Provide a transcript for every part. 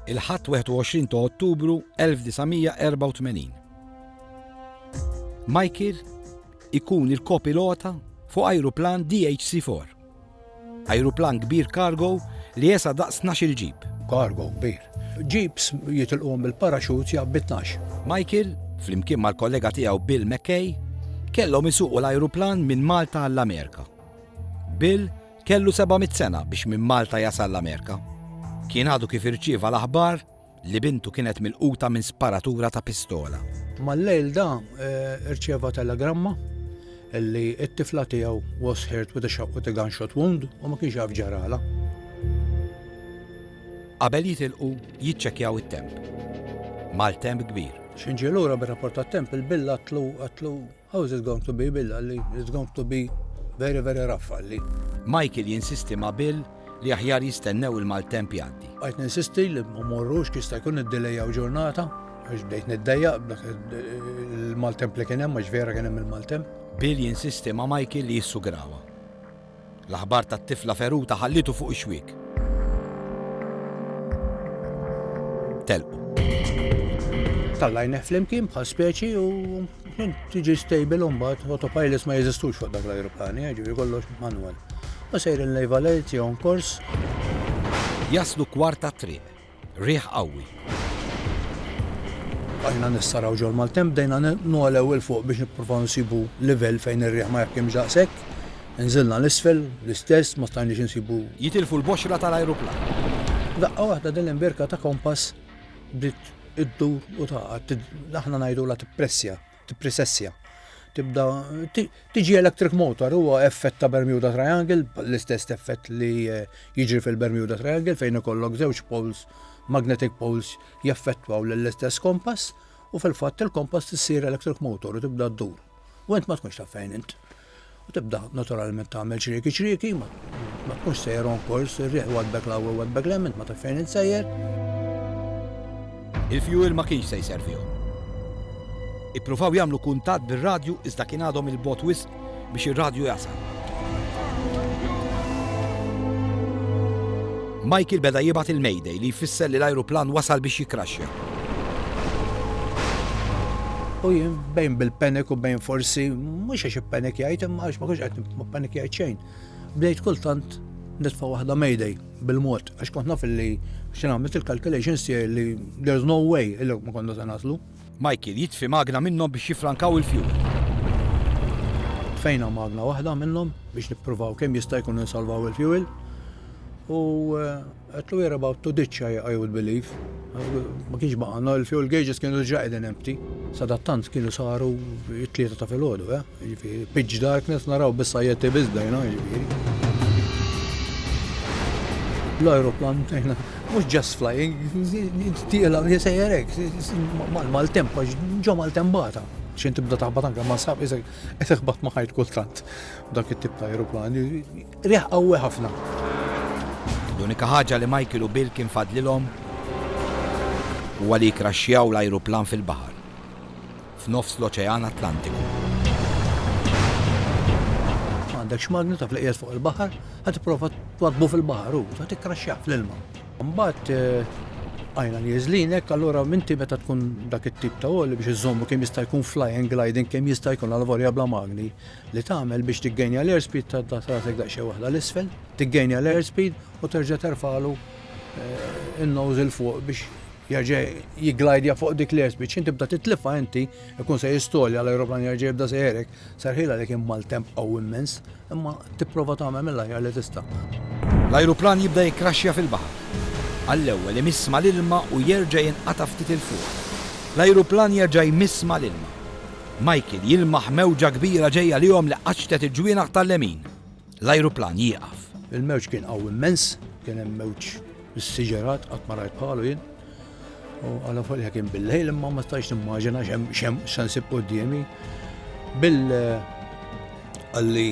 Il-ħadd 21 ta' Ottubru 1984. Michael ikun il-kopilota fuq ajruplan DHC-4. Ajruplan kbir cargo li jesa daqs 12 ġib. Cargo kbir. Ġibs jitilqhom bil-paraxut jaqb 12. Michael, flimkien mal-kollega tiegħu Bill McKay, kellhom isuqu l-ajruplan minn Malta għall-Amerika. Bill kellu 700 sena biex minn Malta jasal l-Amerika. Kien għadu kif irċieva l-aħbar li bintu kienet milquta minn sparatura ta' pistola. Mal-lejl da irċieva telegramma illi t-tifla tiegħu was hurt with a gunshot wound u ma kienx jaf ġarala. Qabel jitilqu jiċċekkjaw it-temp. Mal-temp kbir. Xinġi lura bir-rapport tat-temp il-Bill għatlu how is it going to be, Bill? Għalli it's going to be very, very rough għalli. Michael jinsisti ma' Bill li aħjar jistennew il-maltemp jgħaddi. Għajt ninsisti li ma morrux kista jkun id-dilejjaw ġurnata, għax bdejt niddejjaq il-maltemp li kien hemm għax vera kien hemm il-maltemp. Bill jinsisti ma' Michael li jissugrawa. L-aħbar tat-tifla feruta ħallitu fuq ix-xwieg. Telqu. Tallajneħ flimkien bħal speċi u tiġi stable u mbagħad autopilots ma jeżistux fuq dak l-ajruplani, ġifieri kollox manwal. U sejrin lejvalejt jew kors. Jaslu kwarta triq, riħ qawwi. Għajna nissaraw ġol mal-temp, dejna nuqalew il-fuq biex nippruvaw nsibu livell fejn ir-riħ ma jekk daqshekk. Nżilna l-isfel, l-istess, ma stajniex insibu. Jitilfu l-boxra tal-ajruplan. Daqqa waħda dell-imbirka ta' kompass bdiet iddur u taqgħod, aħna ngħidula tippressessja. Tibda tiġi electric motor, huwa effett ta' Bermuda Triangle, l-istess effett li jiġri fil-Bermuda Triangle fejn ikollok żewġ poles, magnetic poles jaffettwaw l-istess kompass u fil-fatt il-kompass tissir electric motor u tibda ddur. U int ma tkunx taf fejn int. U tibda naturalment tagħmel ċrieki, ma tkunx sejjer on course, ir-rieħ wadbek l-ewwel wadbek l-ement ma taf fejn int sejjer. Il-fuel ma kienx se jservihom. Ippruvaw jagħmlu kuntatt bir-radju iżda kien għadhom il-bot wisq biex ir-radju jasal. Michael beda jibgħat il-Mayday li jfisser li l-ajruplan wasal biex jikraxxa. U jien bejn bil-panik u bejn forsi mhux għax ippanikjajt imma għax ma kienx qed nippanikjajt xejn. Bdejt kultant nitfa' waħda Mayday bil-mod għax kont naf li x'in għamilt il-calculations tiegħi li there's no way illi ma konna se naslu. Michael jitfi magna minnhom biex jifrankaw il-fuel. Tfejna magna waħda minnhom biex nippruvaw kemm jista' jkun insalvaw il-fuel. U għatlu we're about to ditch, I would believe. Ma kienx baqgħna il-fuel gauges kienu diġà qegħdin empty. Sadattant kienu saru t-tlieta ta' filgħodu, jiġifieri pitch darkness naraw bis-sajjetti biżda, jiġifieri. L-aeroplan mhux just flying, tiela jsejjerek mal-temp għax ġo mal-tempata. X'in tibda taħbad anke ma sab qed iħbad ma' ħajt kultant dak it-tip ta' aeroplan. Riħ qawwi ħafna. L-unika ħaġa li Michael u Bill kien fadlilhom huwa li jkraxxjaw l-ajruplan fil-baħar f'nofs l-Oċean Atlantiku. Għandek x'magni taf li qiegħed fuq il-baħar, ħad tipprova twadbu fil-baħar u ħad tikkraxxjah fl-ilma. Mbagħad għajna li jeżlinek, allura minti meta tkun dak it-tip ta' għolli biex iżommu kemm jista' jkun flying, gliding, kemm jista' jkun għal-volja bla magni li tagħmel biex tiggejnja l-airspeed ta' rasek daqsxejn waħda l-isfel, tiggejnja l-airspeed u terġa' terfalu in-nose il fuq biex jerġa' jigglidja fuq dik l-airspeed. X'in tibda titlifha inti ikun se jistolja l-ajruplan jerġa' jibda sejjerek, sarħila li kien mal-temp qawwi immens, imma tipprova tagħmel mill-aħjar li tista'. L-ajruplan jibda jikkraxxja fil-baħar. Għall-ewwel imissma l-ilma u jerġa' jinqata' ftit il fuq. L-ajruplan jerġa' jmissma l-ilma. Michael jilmaħ mewġa kbira ġejja lihom li qaċtet il-ġwienaħ tal-lemin. L-ajruplan jieqaf. Il-mewġ kien qawwi immens, kien hemm mewġ bis-siġerat qatt ma rajt bħalu jien. U għala folja kien bil-lejl imma ma stajx nimmaġina x'nsib qudiemi. Għalli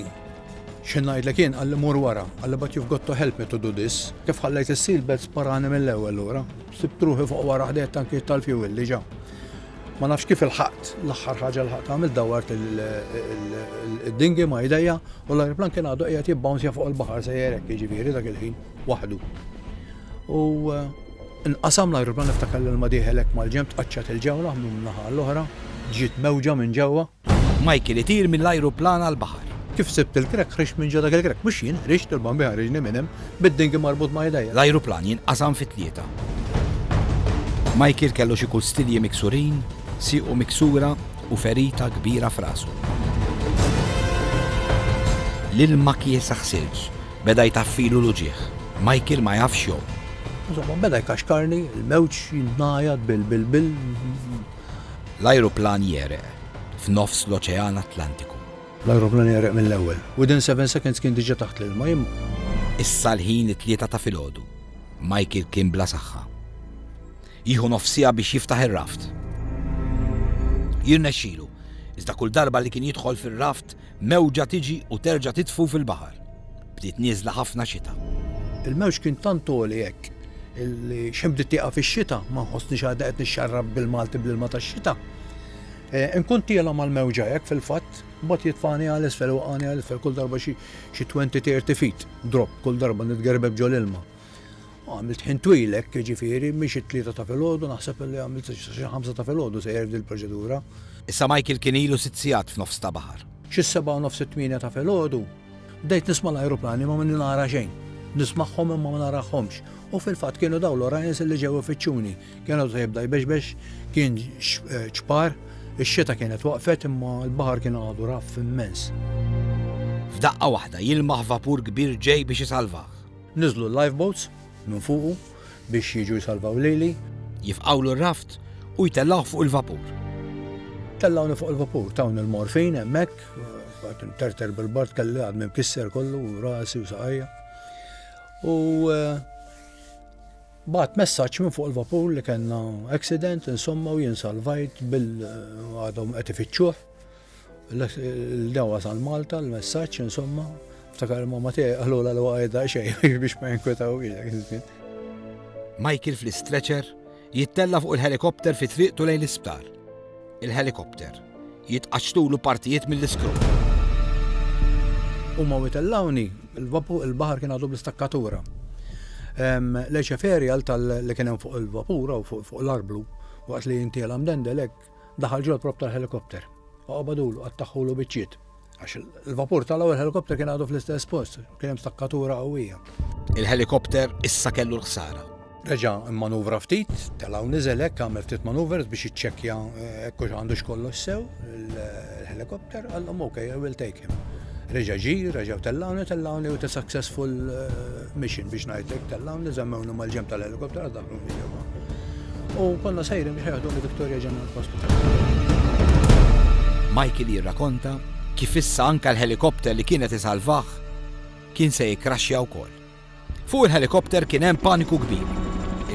x'ngħidlek jien għalli mur wara, għalli but you've got to help me to do this. Kif ħallejt is-seatbelt sparani mill-ewwel lura, sibt ruħi fuq wara ħdejt tanki tal-fuel li ġa. Ma nafx kif il-ħaqt, l-aħħar ħaġa l-ħaqt għamil dawart id-dingi ma jdejja u l-ajruplan kien għadu qiegħed jibbawnsja fuq il-baħar sejjerek jiġifieri dak il-ħin waħdu. U Inqasam l-ajruplan niftakar l-ilma dieħelek mal-ġem tqaċċat il-ġewla minn naħa l-oħra, ġiet mewġa minn ġewwa. Michael itir mill-ajruplan għall-baħar. Kif sibt il-krek, ħriġt minn ġo dak il-krek, mhux jien, ħriġt il-bambija ħriġni minn hemm bid-dingi marbut ma' jdejja. L-ajruplan jinqasam fit-tlieta. Michael kellu xi kustilji miksurin, siequ miksura u ferita kbira f'rasu. L-ilma kiesa ħsilġ, beda jtaffilu l-uġieħ. Michael ma jafx jew. Insomma, beda jkaxkarni, il-mewġ jinnajad bil. L-ajruplan jereq f'nofs l-Oċean Atlantiku. L-ajruplan jereq mill-ewwel. Within 7 seconds kien diġà taħt l-ilma jimma. Issa l-ħin it-tlieta ta' filgħodu. Michael kien bla saħħa. Jieħu nofsija biex jiftaħ ir-raft. Jirnexxielu, iżda kull darba li kien jidħol fir-raft mewġa tiġi u terġa' titfu fil-baħar. Bdiet nieżla ħafna xita. Il-mewġ kien tant għoli hekk illi xembdiet tieqa fix-xita ma nħossniex għadha qed nixxarrab bil-Malti bl-ilma tax-xita. Inkun tiela mal-mewġa hekk fil-fatt, mbagħad jitfani għal isfel u waqani għal isfel kull darba xi 20-30 feet drop kull darba nitgerbeb ġol ilma. Għamilt ħin twilek, ġifieri mhix it-tlieta ta' filgħodu, naħseb li għamilt xi 5 ta' filgħodu se jerfdi l-proċedura. Issa Michael kien ilu 6 sigħat f'nofs ta' baħar. Xi 7:30 ta' filgħodu, bdejt nisma' l-ajruplani ma minni nara xejn. Nismagħhom imma ma narahomx. U fil-fatt kienu dawn l-Orions li ġew ifittxuni. Kienu jibda jbexbex, kien ċpar, ix-xita kienet waqfet imma l-baħar kien għadu raff immens. F'daqqa waħda jilmaħ vapur kbir ġej biex isalvah. Niżlu l-lifeboats minn fuqu biex jiġu jsalvaw lili. Jifqawlu r-raft u jtellaw fuq il-vapur. Tellawni fuq il-vapur, tawn il-morfin hemmhekk, terter bil-bart kelli għad minn kisser kollu u rasi u saqajja. U bat messaġġ minn fuq il-vapur li kellna accident insomma u jinsalvajt bil-għadhom qed ifittxuh. L-dewa sal Malta l-messaġġ insomma. Ftakar mamma tiegħi qalula li waqgħda xejn biex ma jinkwetaw ilha. Michael fl-istretcher jittella fuq il-helikopter fi triqtu lejn l-isptar. Il-helikopter jitqaċtulu partijiet mill-iskru. U ma witellawni, il-baħar kien għadu bl-istakkatura. L-ċeferi li kien hemm fuq il-vapura u fuq l-arblu, waqt li jinti għal-amdendelek, daħal ġol prop tal-helikopter. Għabadulu, għattaħħulu biċċiet. Għax il-vapur tal-għu il-helikopter kien għadu fl-istess post, kien hemm stakkatura qawwija. Il-helikopter issa kellu l-ħsara. Reġa' manuvra ftit, telaw niżelek, għamel ftit manuvers biex jiċċekkja ekkux għandux kollox sew, il-helikopter, għallhom okay, I will take him. Reġa' reġaw tellawni u successful mission biex ngħidlek tellawni, żemmewni mal-ġem tal-helikopter għaddaħlu ġewwa. U konna sejrin biex ħejħdu Victoria General Hospital. Michael jirrakonta kif issa anke l-helikopter li kienet isalvah kien se jikraxxja wkoll. Fuq il-helikopter kien hemm paniku kbir.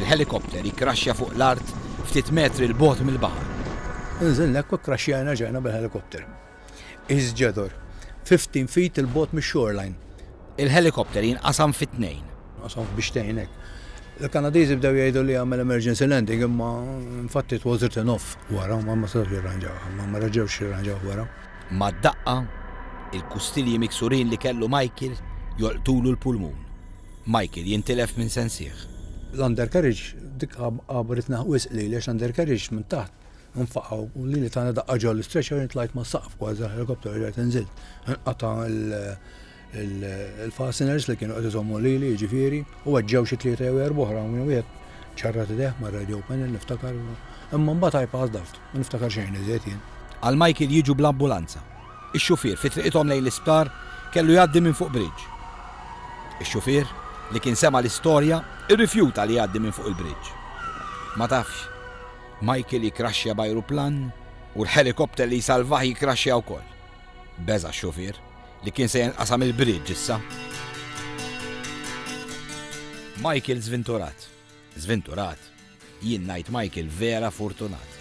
Il-helikopter jikraxxja fuq l-art ftit metri l-bogħod mill-baħar. Inżillek u kraxxjajna ġejna bil-helikopter. Iżġedor, 15 feet il-bogħod mix-shoreline. Il-helikopter jinqasam fit-tnejn. Qasam biex tgħinek. Il-Kanadiżi bdew jgħidu li għamel emergency landing imma infatti it was written off wara ma setax jirranġaw, ma reġgħux jirranġaw wara. Ma daqqa il-kustilji miksurin li kellu Michael jolqtulu l-pulmun. Michael jintilef minn sensieħ. L-undercarriage dik għabritna wisq li l-undercarriage minn taħt nfaqgħu u li tagħna daqqa ġew l-istretcher intlajt ma' saqf kważi l-helikopter rġajt inżilt. Inqata' il-fasteners li kienu qed iżommu lili jiġifieri u weġġew xi 3 jew 4 oħra u wieħed ċarrat idejh mar-radio panel niftakar imma mbagħad ħajpass daft, ma niftakar xejn iżjed jien. Għal Michael jiġu bl-ambulanza. Ix-xufier fi triqithom lejn l-isptar kellu jgħaddi minn fuq bridge. Ix-xufier li kien sema l-istorja irrifjuta li jgħaddi minn fuq il-bridge. Ma tafx, Michael jikraxxja b'ajruplan u l-helikopter li jsalvah jikraxxja wkoll. Beża x-xufier li kien se jenqasam il-bridge issa. Michael żvinturat. Żvinturat. Jien ngħid Michael vera fortunat.